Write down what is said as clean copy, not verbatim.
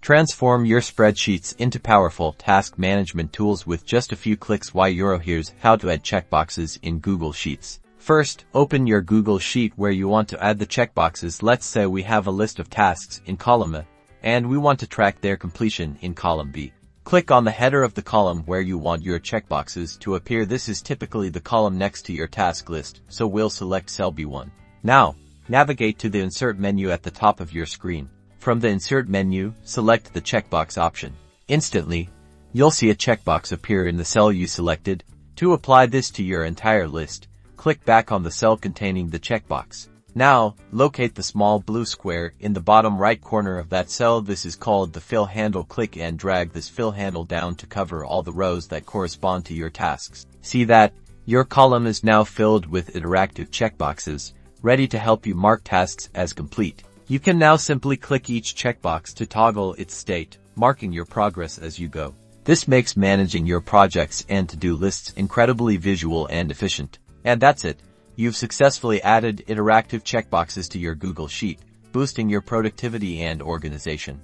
Transform your spreadsheets into powerful task management tools with just a few clicks. Here's how to add checkboxes in Google Sheets. First, open your Google Sheet where you want to add the checkboxes. Let's say we have a list of tasks in column A, and we want to track their completion in column B. Click on the header of the column where you want your checkboxes to appear. This is typically the column next to your task list, so we'll select cell B1. Now, navigate to the Insert menu at the top of your screen. From the Insert menu, select the Checkbox option. Instantly, you'll see a checkbox appear in the cell you selected. To apply this to your entire list, click back on the cell containing the checkbox. Now, locate the small blue square in the bottom right corner of that cell. This is called the fill handle. Click and drag this fill handle down to cover all the rows that correspond to your tasks. See that? Your column is now filled with interactive checkboxes, ready to help you mark tasks as complete. You can now simply click each checkbox to toggle its state, marking your progress as you go. This makes managing your projects and to-do lists incredibly visual and efficient. And that's it. You've successfully added interactive checkboxes to your Google Sheet, boosting your productivity and organization.